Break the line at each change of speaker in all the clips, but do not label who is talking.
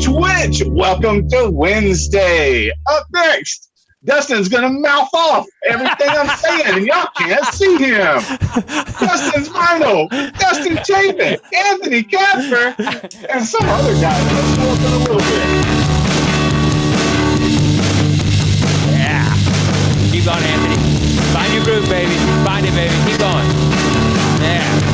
Twitch, welcome to Wednesday. Up next, Dustin's going to mouth off everything I'm saying, and y'all can't see him. Dustin's Vinyl, Dustin Chafin, Anthony Kapfer, and some other guy that's spoken a little bit.
Yeah. Keep on, Anthony. Find your groove, baby. Find it, baby. Keep going. Yeah.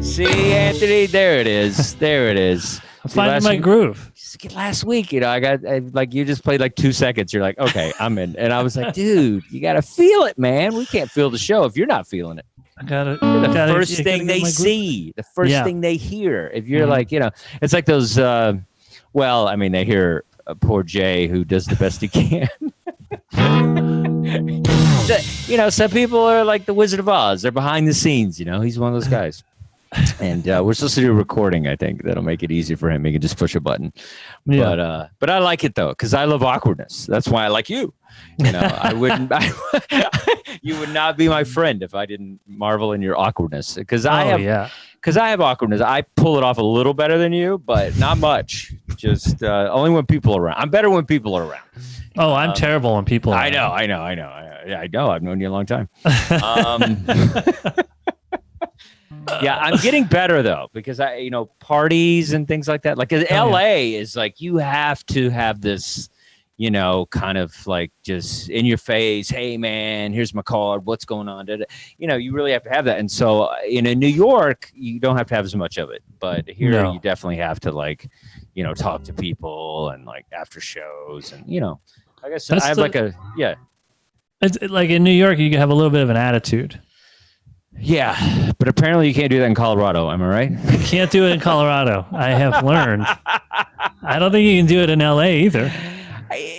See, Anthony, there it is. There it is.
I'm finding my groove.
Last week, I got you just played like 2 seconds. You're like, okay, I'm in. And I was like, dude, you got to feel it, man. We can't feel the show if you're not feeling it.
The
first thing they see, the first thing they hear. If you're like, it's like those, they hear poor Jay who does the best he can. Some people are like the Wizard of Oz. They're behind the scenes, He's one of those guys. And we're supposed to do a recording, I think. That'll make it easy for him. He can just push a button. Yeah. But I like it, though, because I love awkwardness. That's why I like you. I wouldn't. You would not be my friend if I didn't marvel in your awkwardness. Because I have awkwardness. I pull it off a little better than you, but not much. Just only when people are around. I'm better when people are around.
Oh, I'm terrible when people are around.
I know. I've known you a long time. Yeah, I'm getting better though, because parties and things like that. Like LA is like, you have to have this, kind of like just in your face. Hey man, here's my card. What's going on? You really have to have that. And so in New York, you don't have to have as much of it, but here you definitely have to talk to people and like after shows and I guess I have
It's like in New York, you can have a little bit of an attitude.
Yeah, but apparently you can't do that in Colorado. Am I right?
You can't do it in Colorado. I have learned. I don't think you can do it in LA either.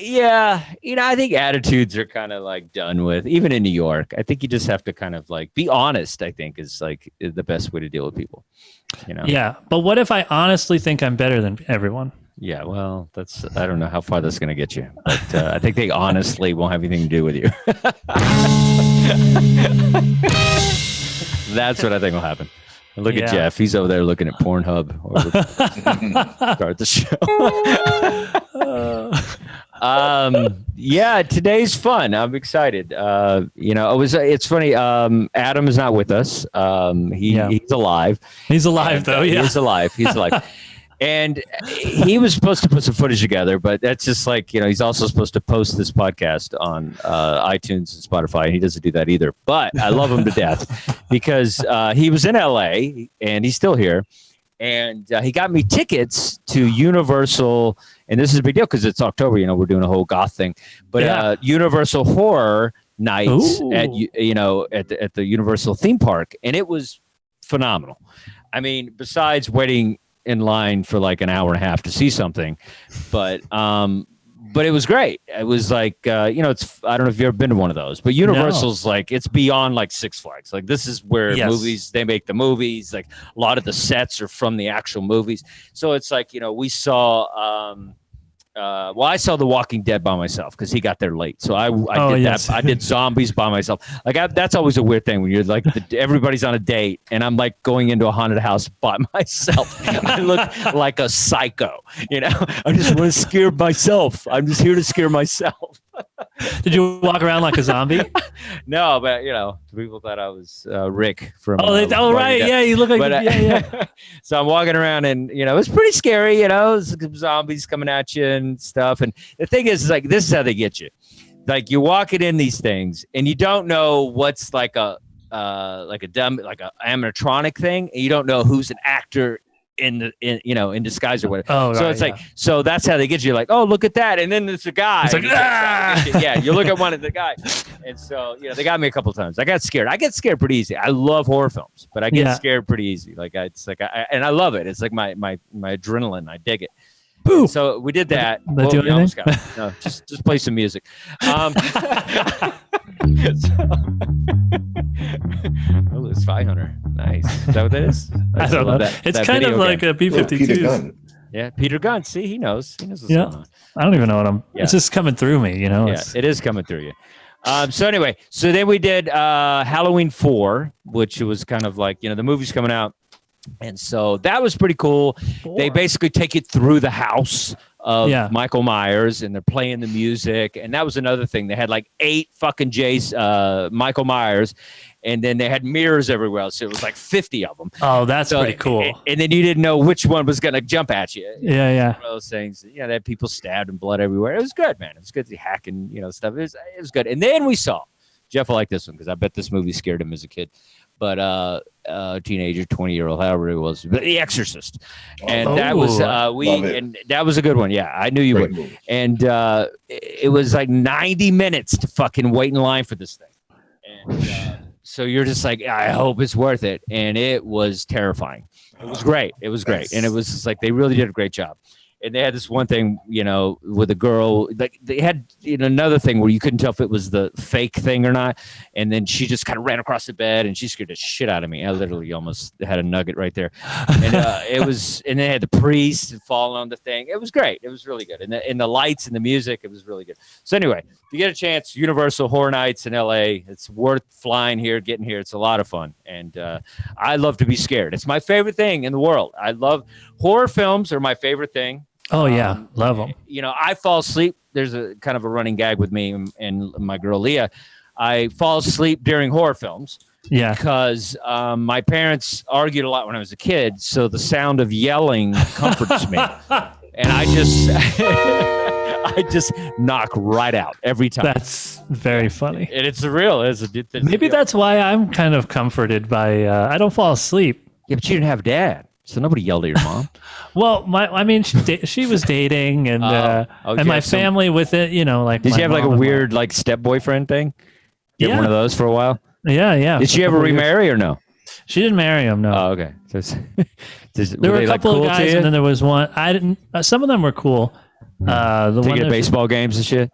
Yeah, I think attitudes are kind of like done with, even in New York. I think you just have to kind of like be honest, I think is like the best way to deal with people.
Yeah, but what if I honestly think I'm better than everyone?
Yeah, well, I don't know how far that's going to get you, but I think they honestly won't have anything to do with you. That's what I think will happen. Look at Jeff. He's over there looking at Pornhub. Start the show. Today's fun. I'm excited. It's funny. Adam is not with us. He's alive.
He's alive, though. Yeah,
he's alive. And he was supposed to put some footage together, but that's just like, he's also supposed to post this podcast on iTunes and Spotify, and he doesn't do that either. But I love him to death because he was in LA, and he's still here. And he got me tickets to Universal, and this is a big deal because it's October, we're doing a whole goth thing. But Universal Horror Nights at the Universal theme park, and it was phenomenal. I mean, besides waiting in line for like an hour and a half to see something, but it was great. It was like it's, I don't know if you've ever been to one of those, but Universal's like, it's beyond like Six Flags. Like this is where they make the movies. Like a lot of the sets are from the actual movies. So it's like, we saw I saw The Walking Dead by myself because he got there late. So I did that. I did zombies by myself. Like that's always a weird thing when you're like everybody's on a date and I'm like going into a haunted house by myself. I look like a psycho. I just want to scare myself. I'm just here to scare myself.
Did you walk around like a zombie?
No, but people thought I was Rick from.
Right, yeah, you look like.
So I'm walking around, and it was pretty scary. Zombies coming at you and stuff. And the thing is like this is how they get you. Like you're walking in these things, and you don't know what's like a dumb animatronic thing, and you don't know who's an actor in disguise or whatever. So it's like, so that's how they get you. Like, oh, look at that. And then there's a guy.
It's like,
you look at one of the guy. And so, they got me a couple of times. I got scared. I get scared pretty easy. I love horror films, but I get scared pretty easy. Like, and I love it. It's like my adrenaline. I dig it.
Boo.
So we did that.
No,
just play some music. It's 500. Nice. Is that what that is?
I don't know. It's kind of like a B-52.
Yeah, Peter Gunn. See, he knows. He knows what's
Yeah.
going on.
I don't even know what
Yeah.
it's just coming through me, you know?
Yeah, it is coming through you. So anyway, so then we did Halloween 4, which was kind of like, the movie's coming out. And so that was pretty cool. They basically take it through the house of Michael Myers, and they're playing the music. And that was another thing. They had like 8 fucking Michael Myers, and then they had mirrors everywhere. So it was like 50 of them.
Oh, that's pretty cool.
And then you didn't know which one was going to jump at you.
Yeah.
One of those things. They had people stabbed and blood everywhere. It was good, man. It was good to hacking, stuff. It was good. And then we saw, Jeff will like this one because I bet this movie scared him as a kid. But teenager, 20-year-old, however it was, but The Exorcist, and that was and that was a good one. Yeah, I knew you would. Movie. And it was like 90 minutes to fucking wait in line for this thing, and so you're just like, I hope it's worth it, and it was terrifying. It was great. It was great, and it was just like they really did a great job. And they had this one thing, with a girl, like they had another thing where you couldn't tell if it was the fake thing or not. And then she just kind of ran across the bed and she scared the shit out of me. I literally almost had a nugget right there. And and they had the priest falling on the thing. It was great. It was really good. And the lights and the music, it was really good. So anyway, if you get a chance, Universal Horror Nights in LA, it's worth flying here, getting here. It's a lot of fun. And I love to be scared. It's my favorite thing in the world. I love horror films are my favorite thing.
Oh yeah, love them.
I fall asleep. There's a kind of a running gag with me and my girl Leah. I fall asleep during horror films.
Yeah,
because my parents argued a lot when I was a kid, so the sound of yelling comforts me, and I just knock right out every time.
That's very funny,
and it's real.
Maybe that's why I'm kind of comforted by. I don't fall asleep.
Yeah, but you didn't have dad. So nobody yelled at your mom.
Well, she was dating, and and my family with it. Like,
did she have like a weird like step boyfriend thing? Did one of those for a while?
Yeah.
Did she ever remarry or no?
She didn't marry him. No.
Oh, okay.
There were a couple of guys, and then there was one. I didn't. Some of them were cool. The
Take you to baseball games and shit.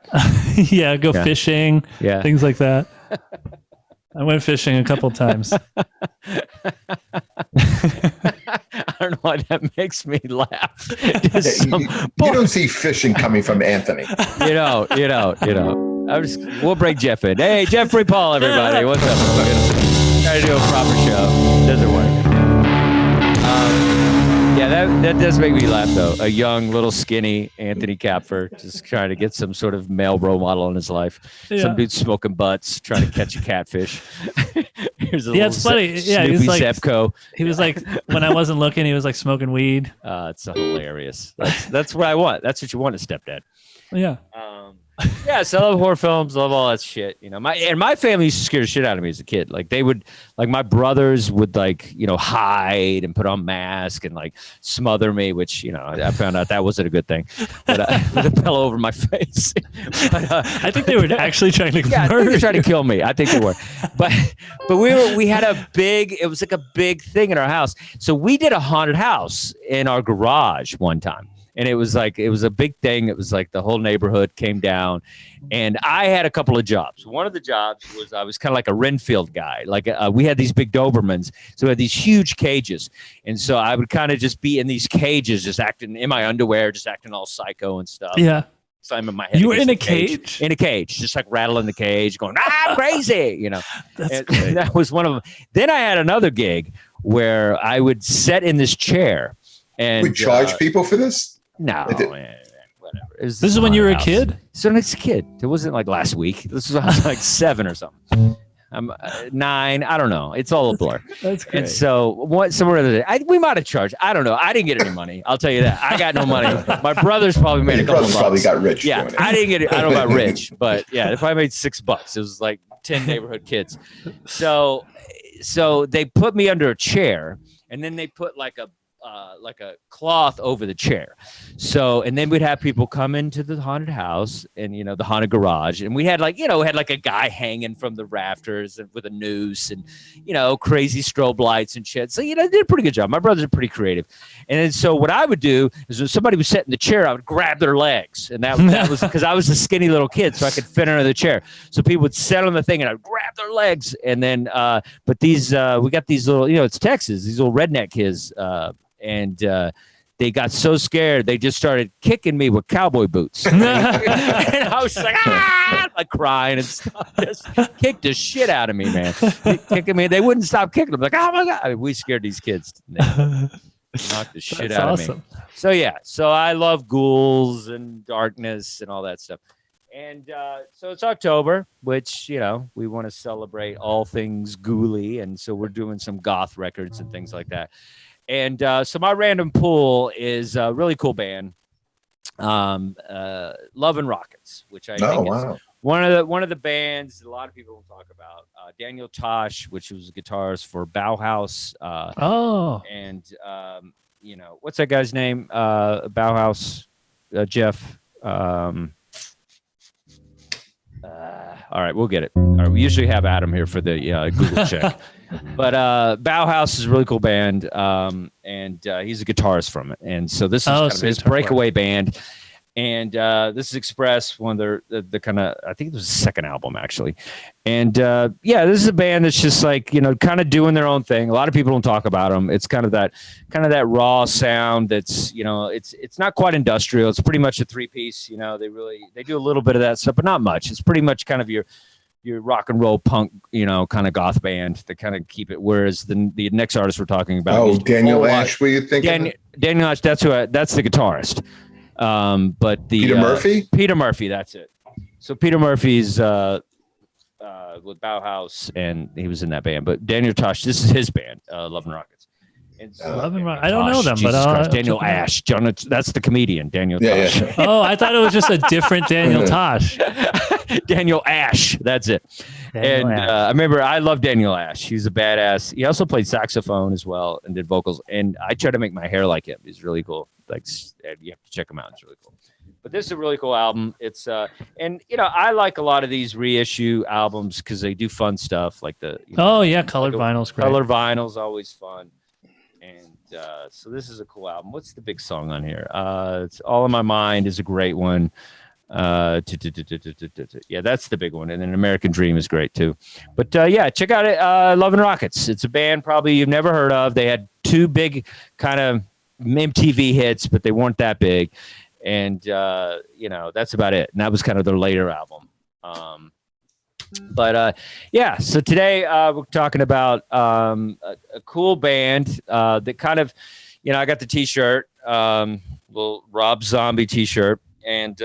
Yeah, go fishing.
Yeah,
things like that. I went fishing a couple times.
I
don't know why that makes me laugh.
You don't see fishing coming from Anthony.
You know. We'll break Jeff in. Hey, Jeffrey Paul, everybody. What's up? Try to do a proper show. Doesn't work. Yeah, that does make me laugh, though. A young, little, skinny Anthony Kapfer just trying to get some sort of male role model in his life. Yeah. Some dude smoking butts, trying to catch a catfish.
It's funny. Yeah,
he was like, Zepco.
He was like, when I wasn't looking, he was like smoking weed.
It's so hilarious. That's what I want. That's what you want, a stepdad.
Yeah.
Yes, I love horror films, love all that shit. My family used to scare the shit out of me as a kid. Like they would, like my brothers would hide and put on masks and like smother me, which I found out that wasn't a good thing. But with a pillow over my face.
I think they were actually trying to
I think they were trying to kill me. I think they were. But we had it was like a big thing in our house. So we did a haunted house in our garage one time. And it was a big thing. It was like the whole neighborhood came down, and I had a couple of jobs. One of the jobs was I was kind of like a Renfield guy. Like we had these big Dobermans, so we had these huge cages, and so I would kind of just be in these cages, just acting in my underwear, just acting all psycho and stuff.
Yeah.
Slamming my head.
You were in a cage?
In a cage, just like rattling the cage, going, I'm crazy,
That's great.
That was one of them. Then I had another gig where I would sit in this chair. And
we charge people for this?
No, whatever.
This is when you were a kid?
So it's a kid. It wasn't like last week. This was I was like 7 or something. I'm 9. I don't know. It's all a blur.
That's great.
And so we might have charged. I don't know. I didn't get any money. I'll tell you that. I got no money. My brothers probably made a couple bucks.
Probably got rich.
Yeah, I didn't get it. I don't know about rich, but yeah, they probably made $6. It was like 10 neighborhood kids. So they put me under a chair, and then they put like a cloth over the chair. So, and then we'd have people come into the haunted house and, the haunted garage. And we had we had like a guy hanging from the rafters with a noose and, crazy strobe lights and shit. So, they did a pretty good job. My brothers are pretty creative. And then, so what I would do is when somebody was sitting in the chair, I would grab their legs. And that was because I was a skinny little kid, so I could fit under the chair. So people would sit on the thing and I'd grab their legs. And then, but these, we got these little, it's Texas, these little redneck kids, and they got so scared they just started kicking me with cowboy boots. And I was like, like crying and stuff. Just kicked the shit out of me, man. Kicking me. They wouldn't stop kicking them. Like, oh my God. We scared these kids. They knocked the shit out of me. So yeah. So I love ghouls and darkness and all that stuff. And so it's October, which, we want to celebrate all things ghouly. And so we're doing some goth records and things like that. And so my random pull is a really cool band, Love and Rockets, which I think is one of the bands that a lot of people will talk about. Daniel Tosh, which was a guitarist for Bauhaus. And, what's that guy's name? Bauhaus, Jeff. All right, we'll get it. All right, we usually have Adam here for the Google check. But Bauhaus is a really cool band, and he's a guitarist from it. And so this is kind of his breakaway band. And this is Express, one of the kind of, I think it was the second album, actually. And this is a band that's just like, kind of doing their own thing. A lot of people don't talk about them. It's kind of that raw sound that's, it's not quite industrial. It's pretty much a 3-piece. They do a little bit of that stuff, but not much. It's pretty much kind of your rock and roll punk, kind of goth band to kind of keep it. Whereas the next artist we're talking about.
Oh, Daniel Ash, were you thinking?
Daniel Ash, that's the guitarist. But the
Peter Murphy?
Peter Murphy, that's it. So Peter Murphy's with Bauhaus, and he was in that band. But Daniel Tosh, this is his band, Love and Rockets. And so,
Love and Rockets. I don't know them, but
Daniel Ash. that's the comedian, Daniel Tosh.
Yeah. Oh, I thought it was just a different Daniel Tosh.
Daniel Ash, that's it. I remember I love Daniel Ash. He's a badass. He also played saxophone as well and did vocals. And I tried to make my hair like him. He's really cool. Like, you have to check him out. It's really cool. But this is a really cool album. It's I like a lot of these reissue albums because they do fun stuff like the.
Colored vinyl's great.
Colored vinyl's always fun. And so this is a cool album. What's the big song on here? It's All in My Mind is a great one. Yeah, that's the big one. And then American Dream is great too. But check out it. Love and Rockets. It's a band probably you've never heard of. They had 2 big kind of MTV hits, but they weren't that big. And that's about it. And that was kind of their later album. So today we're talking about a cool band that kind of, I got the t-shirt, little Rob Zombie t-shirt. And,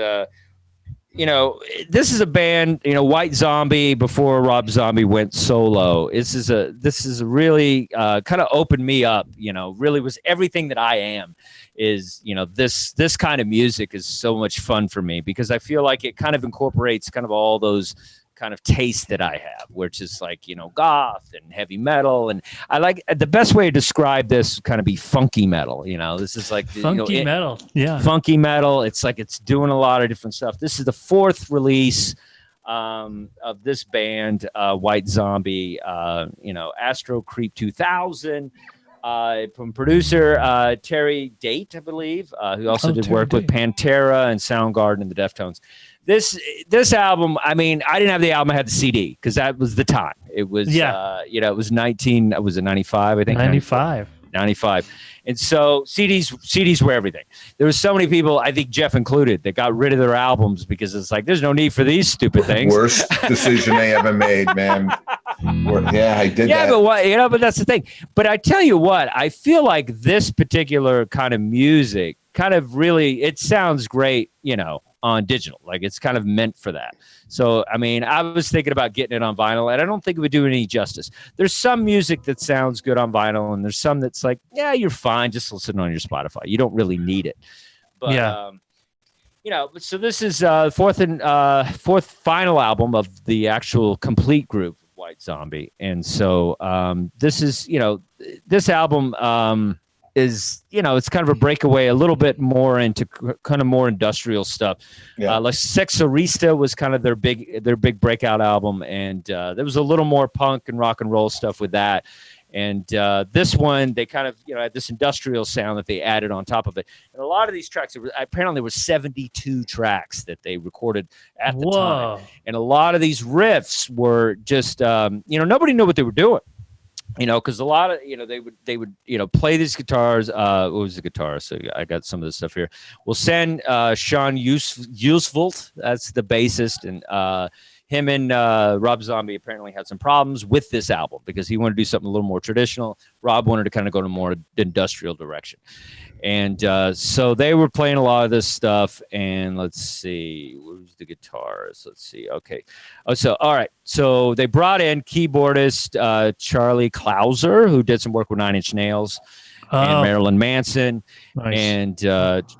this is a band, White Zombie before Rob Zombie went solo. This is a really kind of opened me up, really was everything that I am is, this kind of music is so much fun for me because I feel like it kind of incorporates kind of all those kind of taste that I have, which is like, goth and heavy metal. And I like the best way to describe this kind of be funky metal. This is like
funky metal. Yeah.
Funky metal. It's like, it's doing a lot of different stuff. This is the 4th release of this band, White Zombie, Astro Creep 2000, from producer Terry Date, I believe, who also did work with Pantera and Soundgarden and the Deftones. This album, I mean, I didn't have the album, I had the CD because that was the time. It was, it was 95, I think.
95.
95. And so CDs were everything. There was so many people, I think Jeff included, that got rid of their albums because it's like, there's no need for these stupid things.
Worst decision they ever made, man. Yeah, I did that.
Yeah, but but that's the thing. But I tell you what, I feel like this particular kind of music kind of really, it sounds great, on digital. Like it's kind of meant for that. So, I mean, I was thinking about getting it on vinyl and I don't think it would do it any justice. There's some music that sounds good on vinyl and there's some that's like, yeah, you're fine. Just listen on your Spotify. You don't really need it. But, so this is fourth final album of the actual complete group, White Zombie. And so this is, this album is, it's kind of a breakaway a little bit more into kind of more industrial stuff. Yeah. Like Sexorista was kind of their big breakout album. And there was a little more punk and rock and roll stuff with that. And this one, they kind of, had this industrial sound that they added on top of it. And a lot of these tracks, apparently there were 72 tracks that they recorded at the time. And a lot of these riffs were just, nobody knew what they were doing. because a lot of they would play these guitars. What was the guitar? So I got some of this stuff here. We'll send Sean Usvult, that's the bassist, and him and Rob Zombie apparently had some problems with this album because he wanted to do something a little more traditional. Rob wanted to kind of go to more industrial direction. And so they were playing a lot of this stuff. And let's see, where's the guitars? Let's see. Okay. Oh, so, all right. So they brought in keyboardist Charlie Clouser, who did some work with Nine Inch Nails and Marilyn Manson.
Nice.
And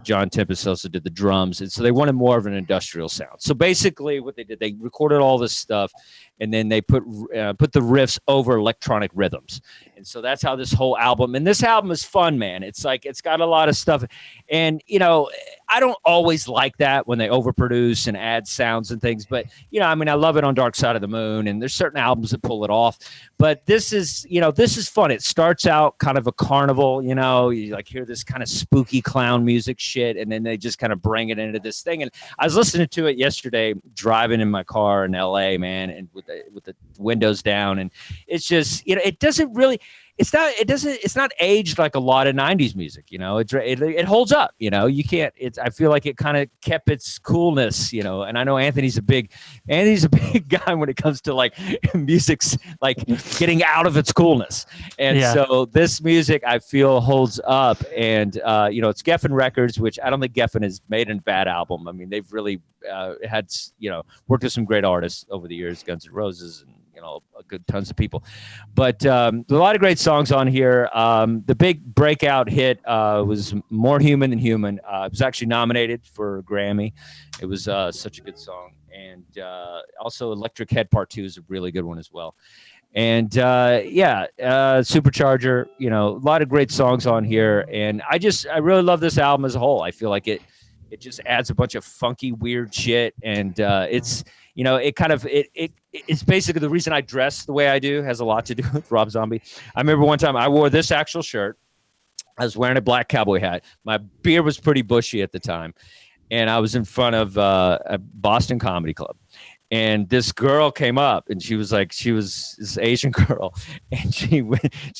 John Tempest also did the drums. And so they wanted more of an industrial sound. So basically what they did, they recorded all this stuff and then they put the riffs over electronic rhythms. And so that's how this whole album, and this album is fun, man. It's like, it's got a lot of stuff. And, I don't always like that when they overproduce and add sounds and things, but, I love it on Dark Side of the Moon, and there's certain albums that pull it off. But this is fun. It starts out kind of a carnival, you like hear this kind of spooky clown music shit, and then they just kind of bring it into this thing. And I was listening to it yesterday, driving in my car in LA, man, and with the windows down, and it's just, it doesn't really. It's not aged like a lot of 90s music, it holds up, you can't, I feel like it kind of kept its coolness, and I know Anthony's a big guy when it comes to like music's like getting out of its coolness. And so this music I feel holds up, and, it's Geffen Records, which I don't think Geffen has made a bad album. I mean, they've really had, worked with some great artists over the years, Guns N' Roses and, a good tons of people, but there's a lot of great songs on here. The big breakout hit was More Human Than Human. It was actually nominated for a Grammy. It was such a good song. And also Electric Head Part 2 is a really good one as well. And Supercharger, a lot of great songs on here. And I really love this album as a whole. I feel like it just adds a bunch of funky, weird shit. And it's basically the reason I dress the way I do has a lot to do with Rob Zombie. I remember one time I wore this actual shirt. I was wearing a black cowboy hat. My beard was pretty bushy at the time. And I was in front of a Boston Comedy Club. And this girl came up, and she was this Asian girl, and she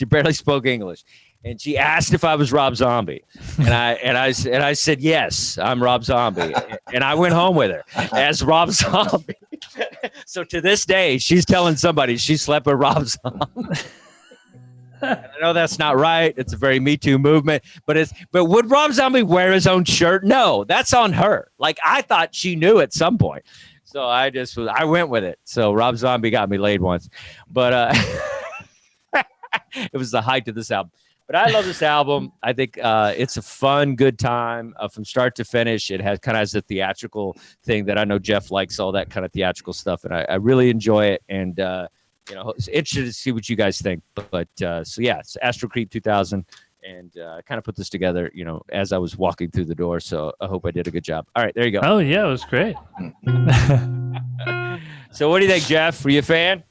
barely spoke English. And she asked if I was Rob Zombie, and I said yes, I'm Rob Zombie, and I went home with her as Rob Zombie. So to this day, she's telling somebody she slept with Rob Zombie. I know that's not right. It's a very Me Too movement, but would Rob Zombie wear his own shirt? No, that's on her. Like, I thought she knew at some point. So I went with it. So Rob Zombie got me laid once, but it was the height of this album. But I love this album. I think it's a fun, good time from start to finish. It has the theatrical thing that I know Jeff likes, all that kind of theatrical stuff, and I really enjoy it. And it's interested to see what you guys think. But it's Astro Creep 2000, and I kind of put this together, as I was walking through the door. So I hope I did a good job. All right, there you go.
Oh yeah, it was great.
So what do you think, Jeff? Were you a fan?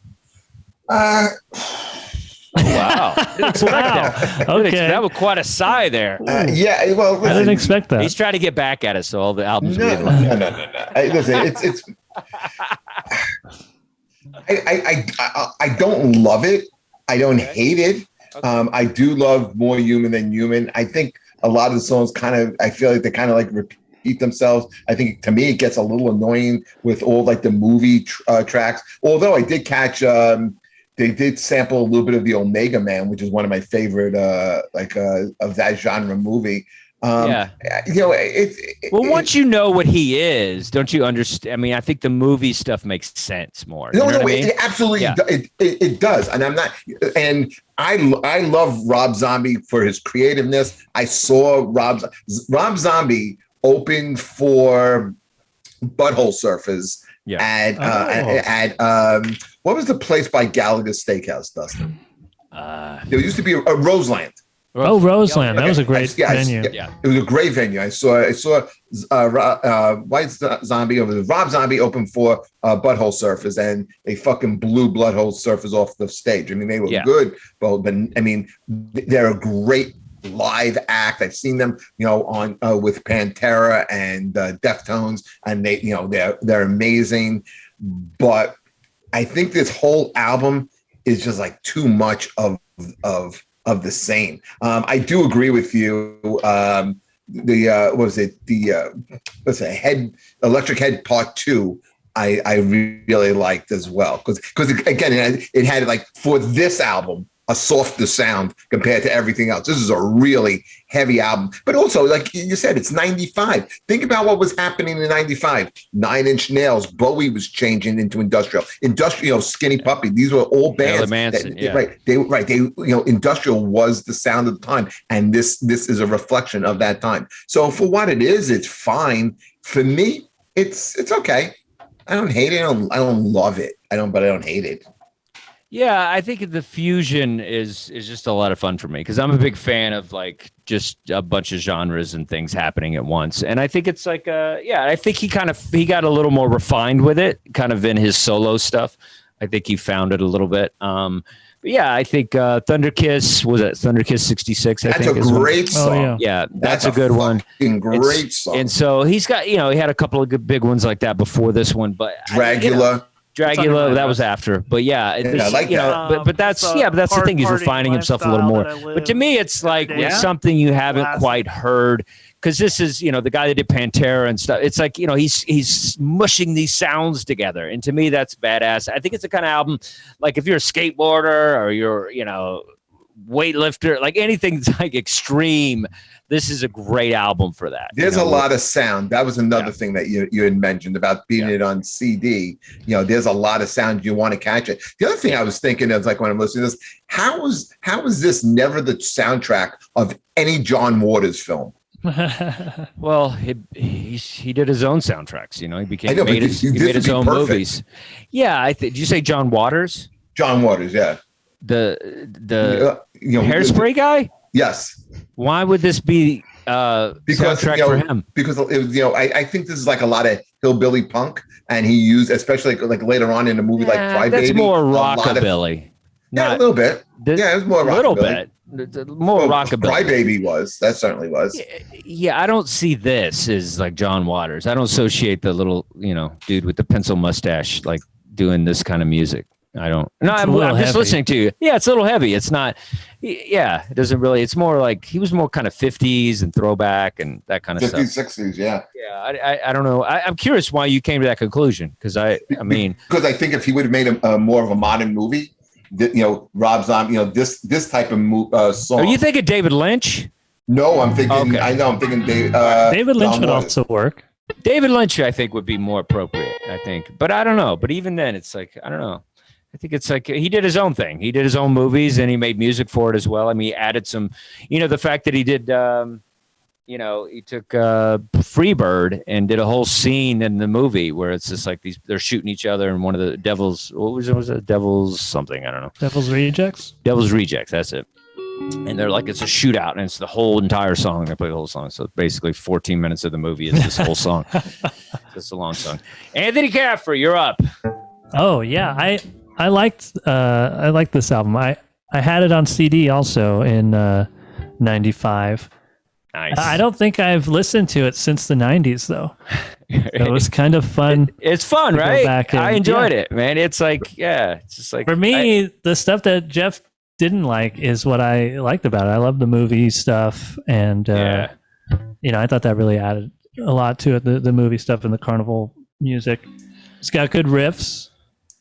Wow. Didn't expect that.
Okay.
That was quite a sigh there.
Yeah, well, listen,
I didn't expect that.
He's trying to get back at us, so all the albums.
No. Listen, it's. I don't love it. I don't hate it. Okay. I do love More Human Than Human. I think a lot of the songs I feel like they kind of like repeat themselves. I think to me it gets a little annoying with all like the movie tracks. Although I did catch. They did sample a little bit of the Omega Man, which is one of my favorite, of that genre movie.
Once you know what he is, don't you understand? I mean, I think the movie stuff makes sense more.
It absolutely, it does. And I'm not, and I love Rob Zombie for his creativeness. I saw Rob Zombie open for Butthole Surfers. At what was the place by Gallagher Steakhouse, Dustin? There used to be a Roseland.
Oh, Roseland. That was a great venue.
It was a great venue. I saw White Zombie over Rob Zombie open for Butthole Surfers, and they fucking blew Butthole Surfers off the stage. I mean, they were good, but I mean, they're a great live act. I've seen them, on with Pantera and Deftones, and they're amazing. But I think this whole album is just like too much of of the same. I do agree with you. What was it? What's it? Electric Head Part 2. I really liked as well because again it had like for this album a softer sound compared to everything else. This is a really heavy album, but also like you said, it's 95. Think about what was happening in 95. 9 Inch Nails, Bowie was changing into industrial, Skinny Puppy. These were all bands.
Manson, yeah.
Right. They industrial was the sound of the time, and this is a reflection of that time. So for what it is, it's fine. For me, it's okay. I don't hate it. I don't love it. But I don't hate it.
Yeah, I think the fusion is just a lot of fun for me because I'm a big fan of like just a bunch of genres and things happening at once. And I think it's like, I think he got a little more refined with it, kind of in his solo stuff. I think he found it a little bit. But yeah, I think Thunder Kiss, was it Thunder Kiss 66?
That's a great song.
Oh,
yeah, that's a good one.
Great song.
And so he's got, he had a couple of big ones like that before this one, but
Dragula.
Dragula, that was after, but yeah,
I like that.
But that's the thing. He's refining himself a little more. But to me, it's like something you haven't quite heard because this is the guy that did Pantera and stuff. It's like he's mushing these sounds together, and to me, that's badass. I think it's the kind of album like if you're a skateboarder or you're weightlifter, like anything like extreme. This is a great album for that.
There's a lot of sound. That was another thing that you had mentioned about being it on CD. There's a lot of sound. You want to catch it. The other thing I was thinking is like when I'm listening to this, how is this never the soundtrack of any John Waters film?
Well, he did his own sountracks. He made his own
perfect.
movies. Yeah, did you say John Waters?
John Waters, yeah.
The Hairspray guy?
Yes.
Why would this be soundtrack for him?
Because I think this is like a lot of hillbilly punk, and he used especially like later on in a movie like Crybaby.
That's more rockabilly.
A little bit. It was more rockabilly.
A little bit. More rockabilly.
Crybaby was. That certainly was.
Yeah, I don't see this as like John Waters. I don't associate the little dude with the pencil mustache like doing this kind of music. I don't. No, I'm just listening to you. Yeah, it's a little heavy. It's not. Yeah, it doesn't really. It's more like he was more kind of 50s and throwback and that kind of
50s,
stuff.
60s, yeah.
Yeah, I don't know. I'm curious why you came to that conclusion because I mean
because I think if he would have made a more of a modern movie, Rob Zombie, this type of song.
Are you thinking David Lynch?
No, I'm thinking.
Okay.
I know. I'm thinking
David Lynch would also work.
David Lynch, I think, would be more appropriate. I think, but I don't know. But even then, it's like I don't know. I think it's like he did his own thing. He did his own movies and he made music for it as well. I mean, he added some, the fact that he did, he took Freebird and did a whole scene in the movie where it's just like they're shooting each other and one of the devils, what was it? Devil's something. I don't know.
Devil's Rejects?
Devil's Rejects. That's it. And they're like, it's a shootout and it's the whole entire song. They play the whole song. So basically 14 minutes of the movie is this whole song. It's a long song. Anthony Kapfer, you're up.
Oh yeah. I liked this album. I had it on CD also in 95.
Nice.
I don't think I've listened to it since the 90s though. It was kind of fun.
It's fun, right? I enjoyed it, man. It's like, it's just like
for me, the stuff that Jeff didn't like is what I liked about it. I love the movie stuff, and I thought that really added a lot to it. The movie stuff and the carnival music. It's got good riffs.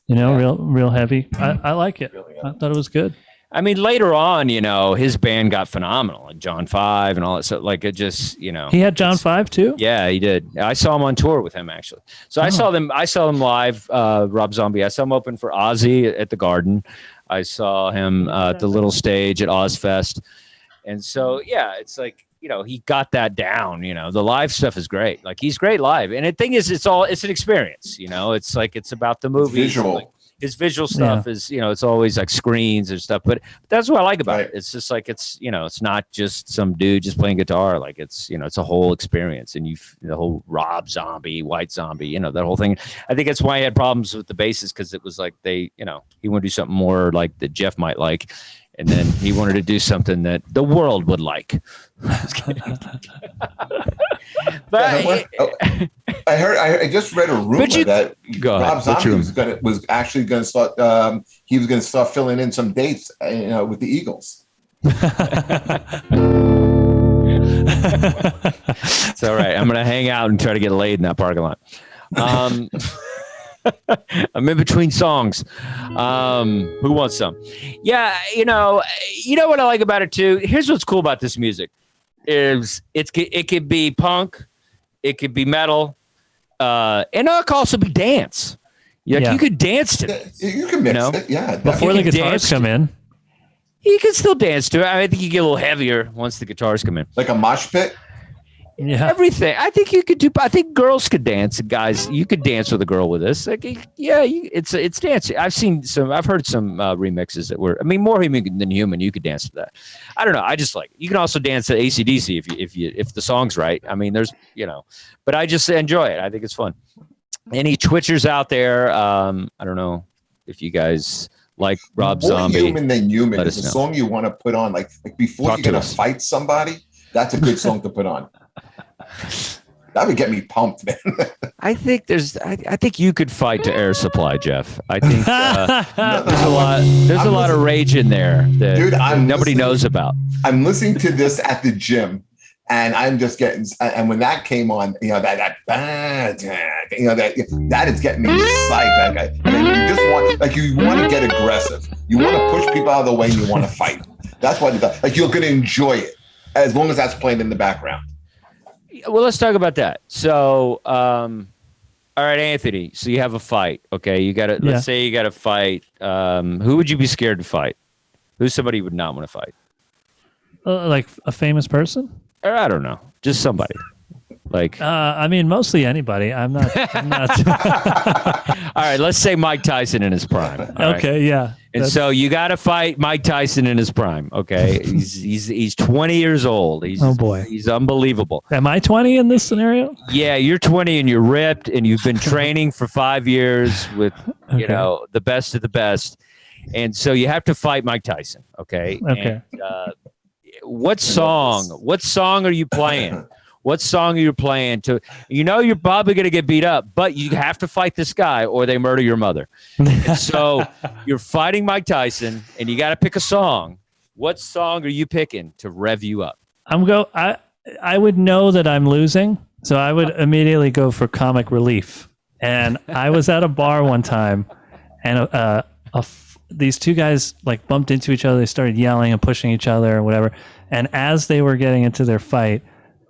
Real heavy. I like it. I thought it was good.
I mean, later on, his band got phenomenal, like John 5 and all that stuff. Like it just,
He had John 5 too?
Yeah, he did. I saw him on tour with him actually. So I saw them live, Rob Zombie. I saw him open for Ozzy at the Garden. I saw him at the little stage at Ozfest. And so, it's like, he got that down, the live stuff is great. Like he's great live. And the thing is, it's an experience, it's like, it's about the movie.
Visual.
Like, his visual stuff is, it's always like screens and stuff, but that's what I like about it. It's just like, it's not just some dude just playing guitar. Like it's a whole experience and the whole Rob Zombie, White Zombie, that whole thing. I think that's why he had problems with the basses. Cause it was like he wanted to do something more like that Jeff might like. And then he wanted to do something that the world would like. But
I just read a rumor that Rob Zombie was actually going to start. He was going to start filling in some dates, with the Eagles.
It's all right. I'm going to hang out and try to get laid in that parking lot. I'm in between songs. Who wants some? Yeah, you know what I like about it too. Here's what's cool about this music: is it could be punk, it could be metal, and it could also be dance. You could dance to it.
You can mix it. Yeah,
before the guitars come in.
You can still dance to it. I think you get a little heavier once the guitars come in.
Like a mosh pit?
Yeah.
Everything. I think you could do. I think girls could dance. Guys, you could dance with a girl with this. Like, it's dancing. I've heard some remixes that were. I mean, more human than human. You could dance to that. I don't know. I just like. You can also dance to AC/DC if the song's right. I mean, there's but I just enjoy it. I think it's fun. Any Twitchers out there? I don't know if you guys like Rob Zombie.
More Human Than Human is a song you want to put on like before you're going to fight somebody. That's a good song to put on. That would get me pumped, man.
I think I think you could fight to Air Supply, Jeff. I think there's a lot of rage in there that nobody knows about.
I'm listening to this at the gym, and I'm just getting. And when that came on, that is getting me psyched. And then you just want to get aggressive. You want to push people out of the way. And you want to fight. That's what you're going to enjoy it as long as that's playing in the background.
Well, let's talk about that. So, all right, Anthony. So you have a fight. Okay, you got to. Let's say you got to fight. Who would you be scared to fight? Who's somebody you would not want to fight?
Like a famous person?
Or I don't know, just somebody. Like,
I mean, mostly anybody. I'm not.
All right, let's say Mike Tyson in his prime.
Okay,
right?
yeah.
And so you got to fight Mike Tyson in his prime. Okay, he's 20 years old.
Oh boy,
he's unbelievable.
Am I 20 in this scenario?
Yeah, you're 20 and you're ripped and you've been training for 5 years with the best of the best, and so you have to fight Mike Tyson. Okay.
Okay.
And, what song are you playing? What song are you playing to? You're probably going to get beat up, but you have to fight this guy or they murder your mother. So you're fighting Mike Tyson and you got to pick a song. What song are you picking to rev you up?
I would know that I'm losing, so I would immediately go for Comic Relief. And I was at a bar one time and these two guys like bumped into each other. They started yelling and pushing each other or whatever. And as they were getting into their fight,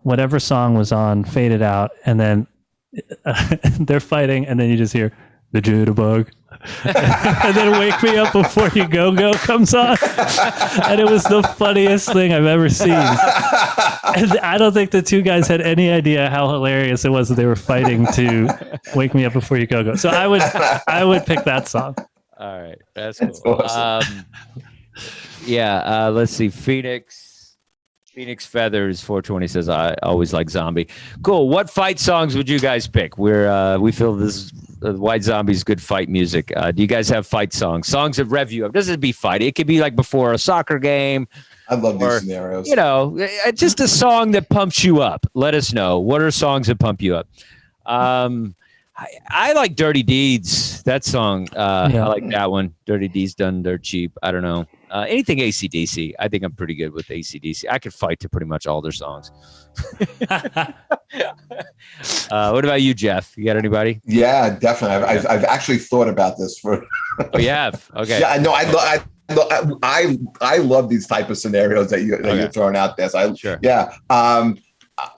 whatever song was on faded out, and then they're fighting, and then you just hear the jitterbug, and then Wake Me Up Before You Go comes on, and it was the funniest thing I've ever seen. And I don't think the two guys had any idea how hilarious it was that they were fighting to Wake Me Up Before You Go. So I would pick that song.
All right, that's cool.
Awesome.
Let's see, Phoenix Feathers 420 says, I always like Zombie. Cool. What fight songs would you guys pick? We feel this White Zombie's good fight music. Do you guys have fight songs? Songs that rev you up. Doesn't be fight. It could be like before a soccer game.
I love these scenarios.
Just a song that pumps you up. Let us know. What are songs that pump you up? I like Dirty Deeds. That song. I like that one. Dirty Deeds Done Dirt Cheap. I don't know. Anything AC/DC. I think I'm pretty good with AC/DC. I could fight to pretty much all their songs. What about you, Jeff? You got anybody?
Yeah, definitely. I've actually thought about this for.
Oh, you have? Okay.
Yeah, no, I love these type of scenarios that you're throwing out there. So
sure.
Yeah.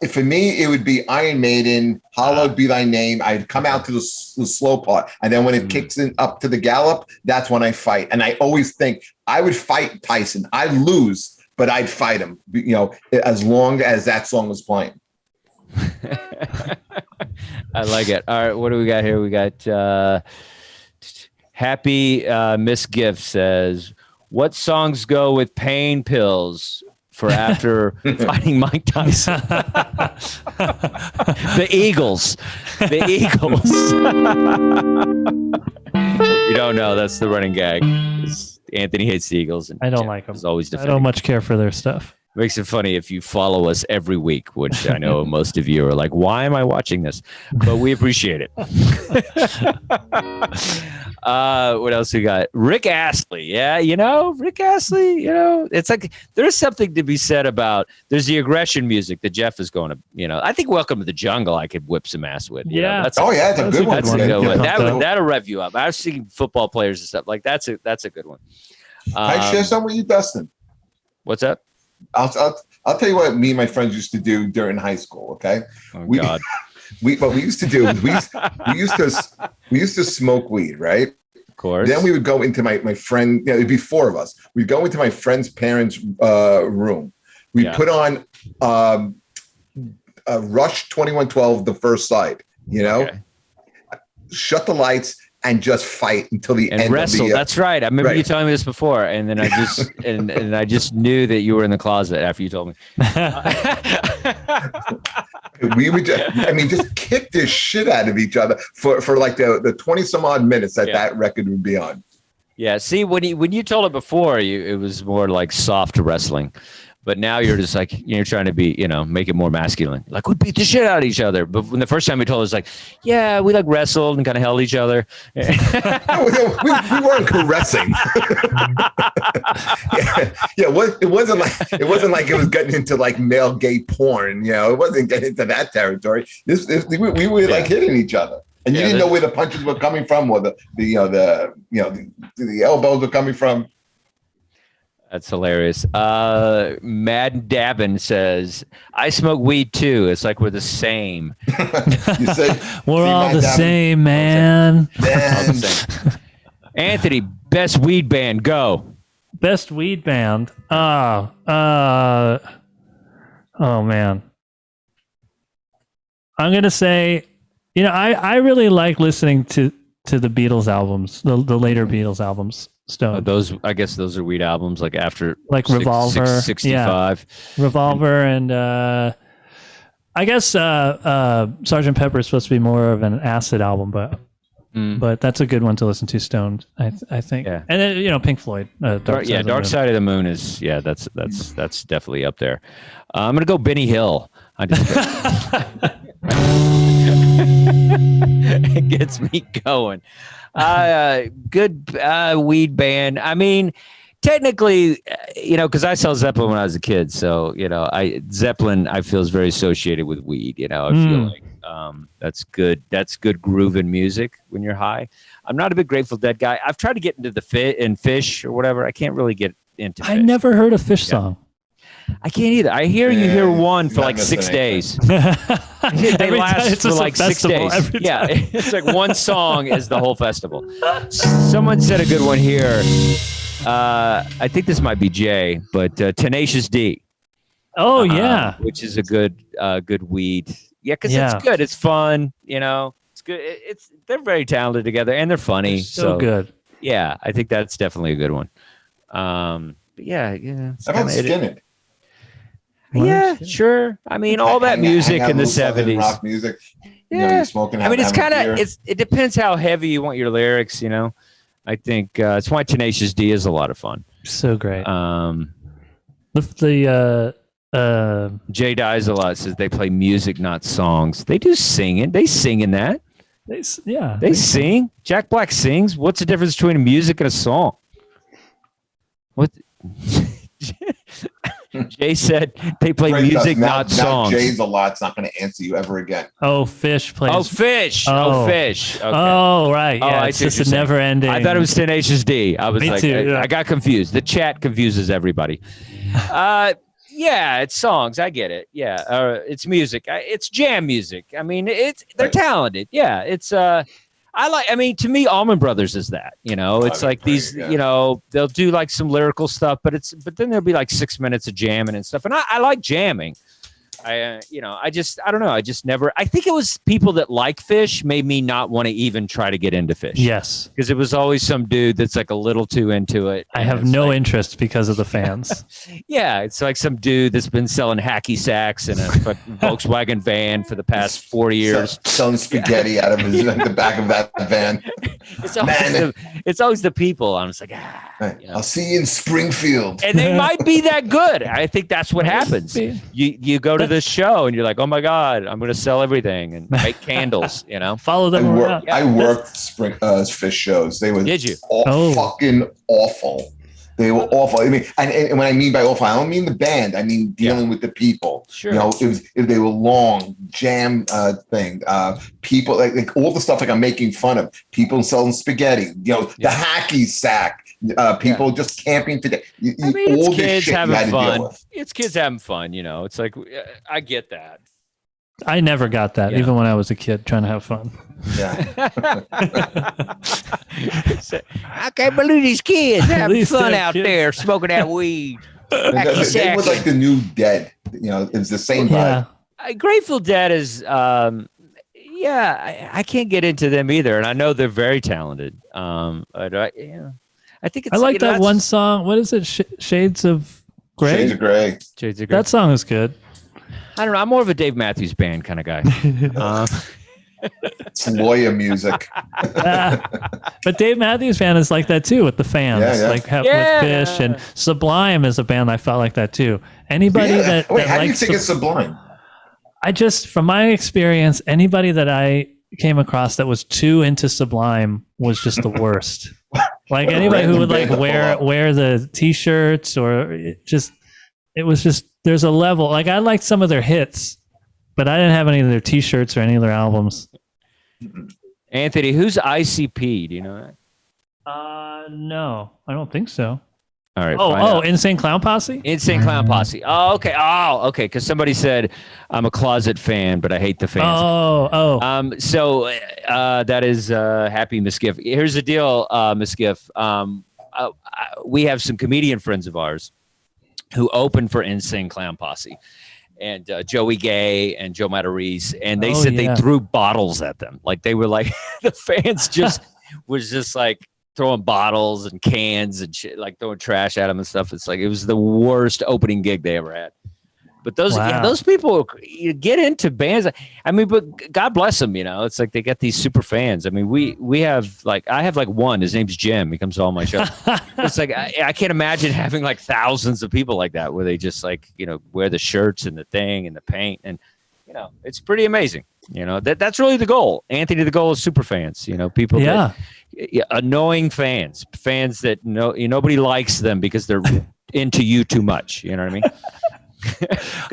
For me, it would be Iron Maiden, Hallowed Be Thy Name. I'd come out to the slow part. And then when it kicks in up to the gallop, that's when I fight. And I always think I would fight Tyson. I'd lose, but I'd fight him, as long as that song was playing.
I like it. All right, what do we got here? We got Happy Miss Gift says, what songs go with pain pills for after fighting Mike Tyson? The Eagles. You don't know. That's the running gag. It's Anthony hates the Eagles. And
I don't
Jeff
like them.
is always
I
defending.
don't much care for their stuff.
Makes it funny if you follow us every week, which I know most of you are like, why am I watching this? But we appreciate it. What else we got? Rick Astley. Yeah, Rick Astley, it's like there's something to be said about there's the aggression music that Jeff is going to, I think Welcome to the Jungle I could whip some ass with.
Yeah.
It's a good one.
That's a good one. That'll rev you up. I've seen football players and stuff. Like that's a good one.
Can I share some with you, Dustin?
What's up?
I'll tell you what me and my friends used to do during high school. Okay.
Oh God.
What we used to do is we used to smoke weed, right?
Of course.
Then we would go into my friend. It'd be four of us. We'd go into my friend's parents' room. We'd put on Rush 2112, the first side. Shut the lights and just fight until the end. And
wrestle. That's right. I remember you telling me this before, and then I just and I just knew that you were in the closet after you told me.
We would just kick this shit out of each other for like the 20 some odd minutes that record would be on. Yeah.
See, when you told it before, it was more like soft wrestling. But now you're just like, you're trying to be, make it more masculine. Like, we beat the shit out of each other. But when the first time we told us, like, yeah, we like wrestled and kind of held each other.
No, we weren't caressing. It wasn't like it was getting into like male gay porn. It wasn't getting into that territory. We were like hitting each other. And you didn't know where the punches were coming from, or the elbows were coming from.
That's hilarious. Mad Davin says, I smoke weed too. It's like we're the same.
You say
we're all the same, man.
All the same. Anthony, best weed band, go.
Best weed band. Oh man. I'm gonna say, I really like listening to the Beatles albums, the later Beatles albums. Stone.
I guess those are weed albums, like after
Revolver,
65.
Yeah. Revolver, and I guess Sgt. Pepper is supposed to be more of an acid album, but that's a good one to listen to. Stoned, I think. Yeah. And then Pink Floyd. Dark
Side of the Moon is that's definitely up there. I'm gonna go Benny Hill. It gets me going. Good weed band. I mean, technically, because I saw Zeppelin when I was a kid, so Zeppelin I feel is very associated with weed. I feel like that's good. That's good grooving music when you're high. I'm not a big Grateful Dead guy. I've tried to get into Fish or whatever. I can't really get into.
I never heard a Fish song.
I can't either. I hear you hear one for like 6 days. They last for like 6 days. Yeah, it's like one song is the whole festival. Someone said a good one here. I think this might be Jay, but Tenacious D.
Oh yeah,
which is a good weed. Yeah, because it's good. It's fun. It's good. They're very talented together and they're funny.
So good.
Yeah, I think that's definitely a good one. But yeah.
How about Skinner?
Yeah, sure. I mean, all that music in the 70s.
Rock music.
Yeah.
Smoking.
I mean, it's kind of it depends how heavy you want your lyrics. I think it's why Tenacious D is a lot of fun.
So great.
Jay Dies a lot says they play music, not songs. They do singing. They sing in that. They sing. Jack Black sings. What's the difference between a music and a song? What? Jay said they play music, not songs.
Jay's a lot's not going to answer you ever again.
Oh, Fish plays.
Oh, Fish. Oh, Fish. Okay.
Oh, right. Yeah, it's just a never ending.
I thought it was Tenacious D. I was
Me
like,
too,
I got confused. The chat confuses everybody. Yeah, it's songs. I get it. Yeah, it's music. It's jam music. I mean, they're talented. Yeah, it's to me, Allman Brothers is that. It's like these. They'll do like some lyrical stuff, but then there'll be like 6 minutes of jamming and stuff. And I like jamming. I don't know. I just never. I think it was people that like Fish made me not want to even try to get into Fish.
Yes,
because it was always some dude that's like a little too into it.
I have no interest because of the fans.
Yeah, it's like some dude that's been selling hacky sacks in a Volkswagen van for the past 40 years,
selling spaghetti out of the back of that van.
It's always the people. I'm just like,
I'll see you in Springfield.
And they might be that good. I think that's what happens. You go to this show and you're like, oh my God, I'm going to sell everything and make candles,
Follow them around.
I worked fish shows. They were fucking awful. They were awful. I mean, and when I mean by awful, I don't mean the band. I mean dealing with the people.
Sure.
They were long jam thing. People like all the stuff like I'm making fun of. People selling spaghetti. The hacky sack. People just camping today.
It's kids having fun. It's kids having fun. It's like I get that.
I never got that, even when I was a kid trying to have fun.
Yeah.
I can't believe these kids having fun out there smoking that weed.
They were like the new Dead. It's the same vibe.
Grateful Dead is, I can't get into them either, and I know they're very talented. I think it's.
I like that one song. What is it? Shades of Grey.
Shades of Grey.
That song is good.
I don't know. I'm more of a Dave Matthews Band kind of guy.
It's lawyer music.
But Dave Matthews Band is like that too with the fans. With Fish and Sublime is a band I felt like that too. Anybody that
how do you think it's Sublime?
From my experience, anybody that I came across that was too into Sublime was just the worst. Like anybody who would like wear the t-shirts or it was just. There's a level, like I liked some of their hits, but I didn't have any of their t-shirts or any of their albums.
Anthony, who's ICP? Do you know that?
No, I don't think so.
All right.
Insane Clown Posse?
Insane Clown Posse. Oh, okay. Because somebody said I'm a closet fan, but I hate the fans. So that is Happy Misgiff. Here's the deal, Misgiff. We have some comedian friends of ours who opened for Insane Clown Posse, and Joey Gay and Joe Matarese, and they said they threw bottles at them. Like they were like the fans was just like throwing bottles and cans and shit, like throwing trash at them and stuff. It's like it was the worst opening gig they ever had. But those people get into bands. I mean, but God bless them. It's like they got these super fans. I mean, we have I have one. His name's Jim. He comes to all my shows. It's like I can't imagine having like thousands of people like that, where they just wear the shirts and the thing and the paint, and it's pretty amazing. That's really the goal. Anthony, the goal is super fans. People that annoying fans that nobody likes them because they're into you too much. You know what I mean?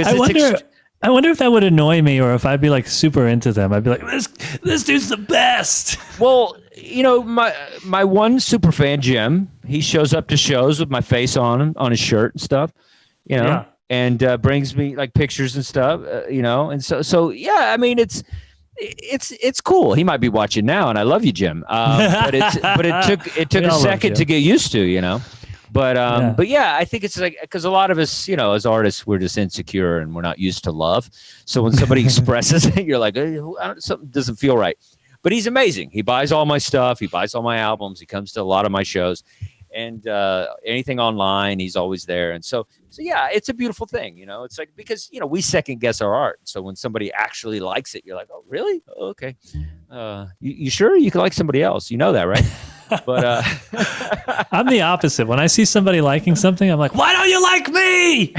I wonder if that would annoy me, or if I'd be like super into them. I'd be like, this dude's the best.
Well, my one super fan, Jim, he shows up to shows with my face on him, on his shirt and stuff, and brings me like pictures and stuff, and so I mean, it's cool. He might be watching now, and I love you, Jim. But it took a second to get used to, But I think it's like, because a lot of us, as artists, we're just insecure and we're not used to love. So when somebody expresses it, you're like, something doesn't feel right. But he's amazing. He buys all my stuff. He buys all my albums. He comes to a lot of my shows, and anything online, he's always there. And so yeah, it's a beautiful thing. It's like, because we second guess our art. So when somebody actually likes it, you're like, oh, really? Oh, okay. You sure you can like somebody else? You know that, right? But
I'm the opposite. When I see somebody liking something, I'm like, why don't you like me?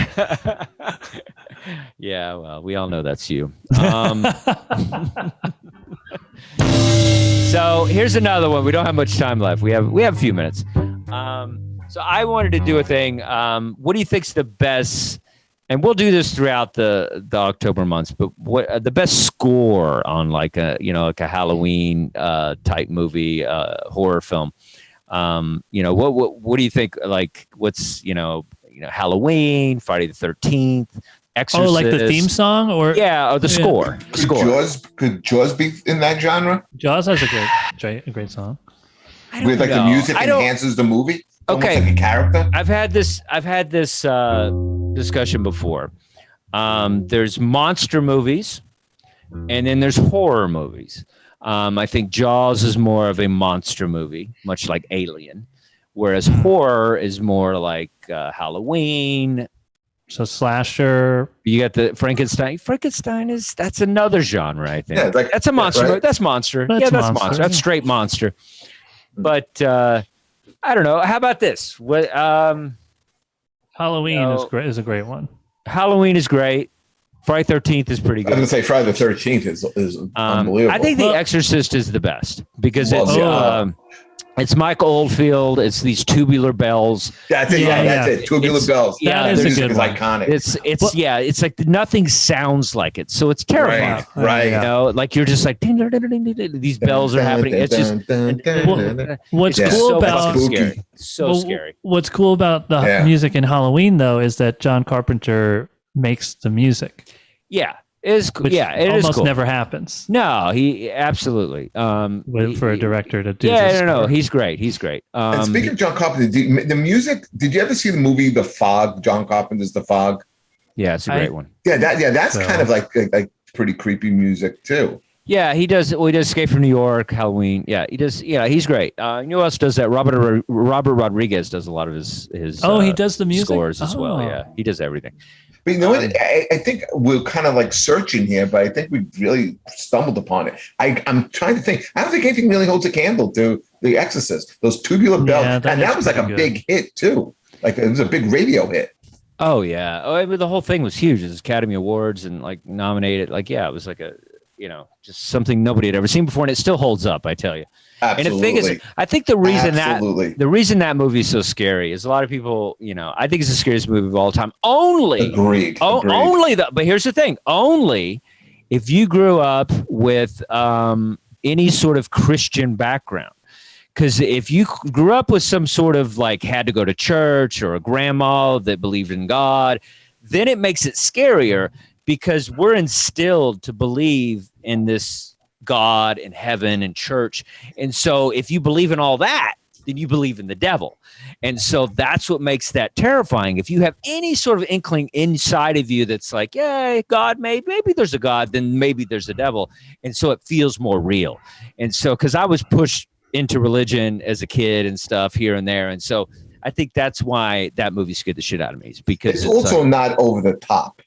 Yeah, well, we all know that's you. So here's another one. We don't have much time left. We have a few minutes. So I wanted to do a thing. What do you think's the best? And we'll do this throughout the October months. But what the best score on like a Halloween type movie, horror film? What do you think? Like what's Halloween, Friday the 13th, Exorcist?
Oh, like the theme song, or
the score.
Could Jaws be in that genre?
Jaws has a great song.
With like the music enhances the movie. Okay, like a character.
I've had this discussion before. There's monster movies, and then there's horror movies. I think Jaws is more of a monster movie, much like Alien, whereas horror is more like Halloween.
So slasher.
You got the Frankenstein. That's another genre, I think. Yeah, that's a monster.
Right?
That's monster.
That's
monster. That's straight monster. But I don't know. How about this? What
Halloween is a great one.
Halloween is great. Friday 13th is pretty
I was
good.
gonna say Friday the 13th is unbelievable.
I think The Exorcist is the best because it's Mike Oldfield. It's these tubular bells.
That's it. That's it. Tubular bells.
That is a good one.
Iconic.
It's like nothing sounds like it, so it's terrifying.
Right.
You know, like you're just like ding, ding, ding, ding, ding, these bells are happening. It's just
What's
it's
cool
so
about
fucking scary. So scary.
What's cool about the music in Halloween though is that John Carpenter makes the music.
Yeah. It is cool.
Which
it
almost
is cool.
never happens.
No, he absolutely.
For a director to do.
He's great. He's great.
And speaking of John Carpenter, the music. Did you ever see the movie The Fog? John Carpenter's The Fog.
Yeah, it's a great one.
That's kind of like pretty creepy music too.
Yeah, he does. Well, he does Escape from New York, Halloween. Yeah, he does. Yeah, he's great. You know who else does that? Robert Rodriguez does a lot of his.
He does the music
scores as well. Yeah, he does everything.
But you know what? I think we're kind of like searching here, but I think we really stumbled upon it. I'm trying to think. I don't think anything really holds a candle to The Exorcist. Those tubular bells, and that was like a big hit too. Like it was a big radio hit.
Oh yeah. I mean, the whole thing was huge. It was Academy Awards and like nominated. Like it was like just something nobody had ever seen before, and it still holds up. I tell you.
Absolutely.
And the thing is, I think the reason that movie is so scary is a lot of people, I think it's the scariest movie of all time.
Agreed.
But here's the thing: only if you grew up with any sort of Christian background. Because if you grew up with some sort of had to go to church or a grandma that believed in God, then it makes it scarier because we're instilled to believe in this God and heaven and church. And so if you believe in all that, then you believe in the devil. And so that's what makes that terrifying. If you have any sort of inkling inside of you that's like, yeah, God, maybe there's a God, then maybe there's a devil. And so it feels more real. And so, because I was pushed into religion as a kid and stuff here and there. And so I think that's why that movie scared the shit out of me. Is because
it's also not over the top.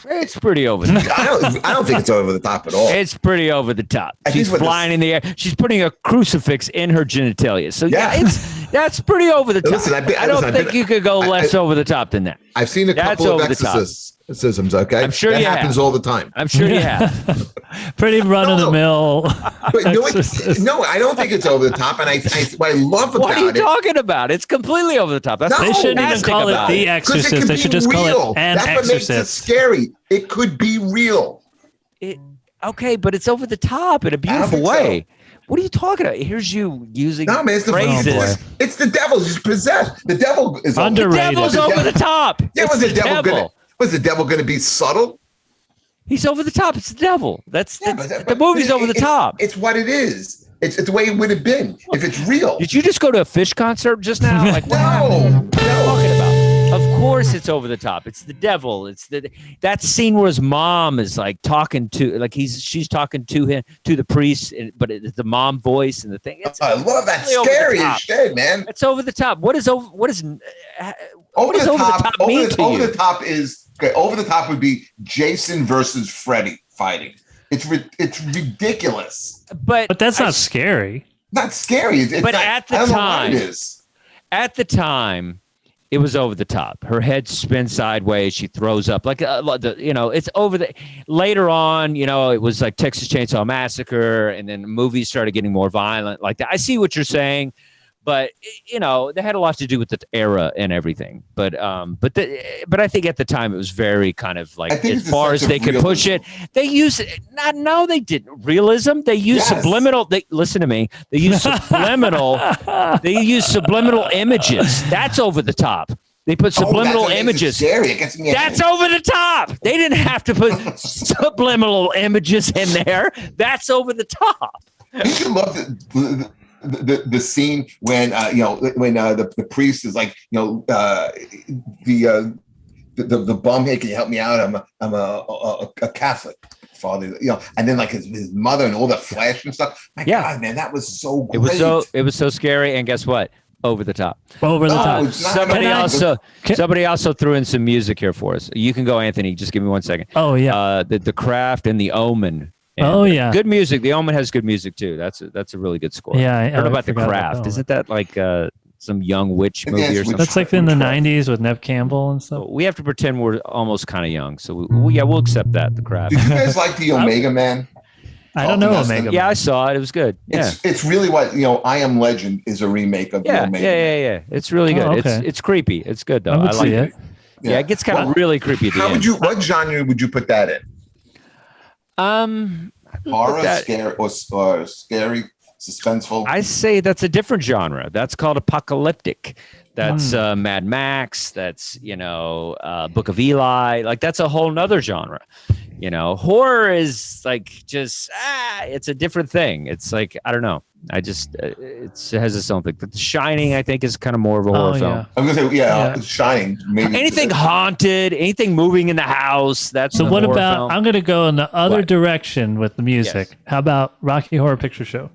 It's pretty over the top.
I don't think it's over the top at all.
It's pretty over the top. She's flying in the air. She's putting a crucifix in her genitalia. So that's pretty over the top.
Listen,
I don't think you could go less over the top than that.
I've seen a couple of exorcisms. Okay,
I'm sure
that
you
happens
have.
all the time.
I'm sure you have.
Pretty run of the mill.
No, I don't think it's over the top. And what I love about it.
What are you talking about? It's completely over the top.
They shouldn't even call it The Exorcist. They should just call it An Exorcist.
That's what makes it scary. It could be real.
Okay, but it's over the top in a beautiful way. So. What are you talking about? Here's you using phrases.
It's the devil. He's possessed. The devil is
underrated.
The devil's over the top.
Was the devil going to be subtle?
He's over the top. It's the devil. The movie's over the top.
It's what it is. It's the way it would have been if it's real.
Did you just go to a Fish concert just now? Like what
No.
What are you talking about? Of course it's over the top. It's the devil. It's that scene where his mom is talking to she's talking to him, to the priest, but it's the mom voice and the thing.
I love that. Scary as shit, man.
It's over the top. What does over the top mean to you?
Over the top is over the top would be Jason versus Freddy fighting. It's ridiculous.
But that's not scary.
Not scary.
At the time, it was over the top. Her head spins sideways. She throws up it's over the. Later on, it was like Texas Chainsaw Massacre, and then the movies started getting more violent like that. I see what you're saying, but they had a lot to do with the era and everything. But I think at the time it was very kind of as far as they could push it. They used no, they didn't realism. They used subliminal. Listen to me. They used subliminal. They used subliminal images. That's over the top. They put subliminal images. That's over the top. They didn't have to put subliminal images in there. That's over the top.
You love the scene when the priest is like the bum, hey, can you help me out? I'm a Catholic, Father, and then his mother and all the flash and stuff. My God, man, that was so great.
It was so scary, and guess what? Over the top.
Over the top.
Somebody also threw in some music here for us. You can go, Anthony. Just give me 1 second.
Oh yeah.
The Craft and the Omen And,
Oh, yeah.
good music. The Omen has good music too. That's a really good score.
Yeah,
I don't know about The
forgot
Craft.
that
Isn't that like some young witch movie or
Witch
something?
That's like in the
Witchcraft.
90s with Nev Campbell and stuff.
We have to pretend we're almost kind of young, so we'll accept that. The Craft.
Did you guys like the Omega Man?
I don't know
Dustin.
Omega.
Yeah,
Man.
I saw it. It was good. Yeah.
It's really what I Am Legend is a remake of the
Yeah,
Omega Man.
yeah. It's really good.
Oh, okay.
It's creepy. It's good though.
I would
like
see it.
Yeah, it gets kind of really creepy at the
How
end.
would you? What genre would you put that in? Horror, scary, or scary, suspenseful?
I say that's a different genre. That's called apocalyptic. That's Mad Max. That's Book of Eli. Like that's a whole nother genre. Horror is like just it's a different thing. It's like I don't know. I just it has its own thing. But The Shining, I think, is kind of more of a horror film.
Yeah.
I'm gonna say Shining. Maybe
Anything haunted, anything moving in the house. That's
So
a
what
horror
about?
film.
I'm going to go in the other
What?
direction with the music.
Yes.
How about Rocky Horror Picture Show?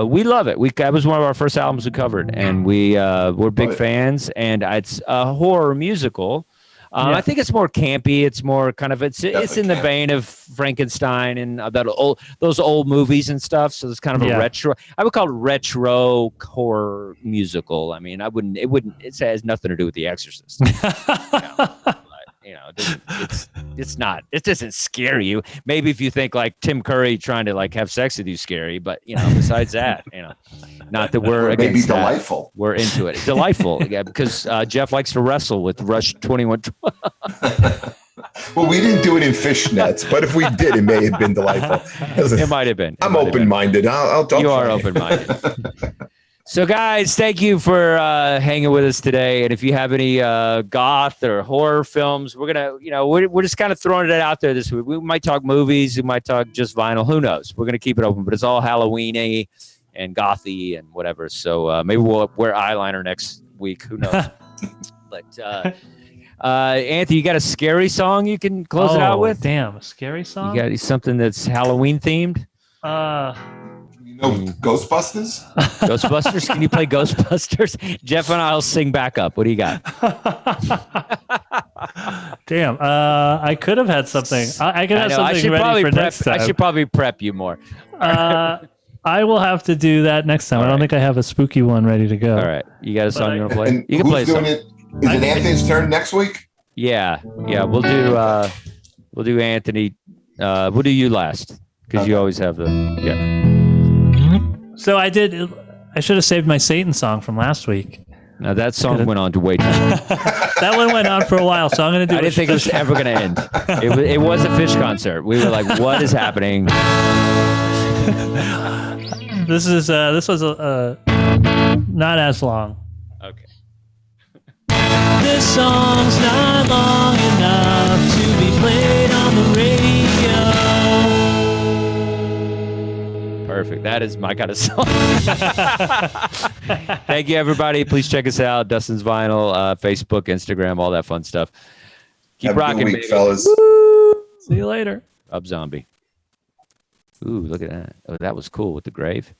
We love it. That was one of our first albums we covered, and we're big fans. And it's a horror musical. I think it's more campy. It's more kind of it's in the vein of Frankenstein and those old movies and stuff. So it's kind of a retro. I would call it retro horror musical. I mean, it has nothing to do with The Exorcist. It's not. It doesn't scare you. Maybe if you think like Tim Curry trying to like have sex with you, scary. But besides that, not that we're
maybe
against that.
delightful.
We're into it. Delightful, yeah, because Jeff likes to wrestle with Rush 21.
Well, we didn't do it in fishnets, but if we did, it may have been delightful.
It might have been.
I'm open-minded. I'll
You are
try.
open-minded. So, guys, thank you for hanging with us today. And if you have any goth or horror films, we're gonna, we're just kind of throwing it out there this week. We might talk movies, we might talk just vinyl. Who knows? We're gonna keep it open, but it's all Halloween-y and gothy and whatever. So maybe we'll wear eyeliner next week. Who knows? But Anthony, you got a scary song you can close it out with?
Damn, a scary song.
You got something that's Halloween themed?
Ghostbusters?
Ghostbusters? Can you play Ghostbusters? Jeff and I'll sing back up. What do you got?
Damn. I could have had something. I could have something ready for next time.
I should probably prep you more.
I will have to do that next time. I don't think I have a spooky one ready to go.
All right. You got a song you want to play?
And
You can
who's
play
doing
something.
it? Is it Anthony's turn next week?
Yeah. We'll do Anthony. We'll do you last because you always have the
So I should have saved my Satan song from last week.
Now that song went on to way too long.
That one went on for a while, so I'm going to do
I didn't think it was ever going to end. It was a Fish concert. We were like, what is happening?
This was not as long.
Okay.
This song's not long enough to be played on the radio.
Perfect. That is my kind of song. Thank you, everybody. Please check us out. Dustin's Vinyl, Facebook, Instagram, all that fun stuff. Keep
Have a
rocking,
good week,
baby.
fellas.
See you later.
Up Zombie. Ooh, look at that. Oh, that was cool with the grave.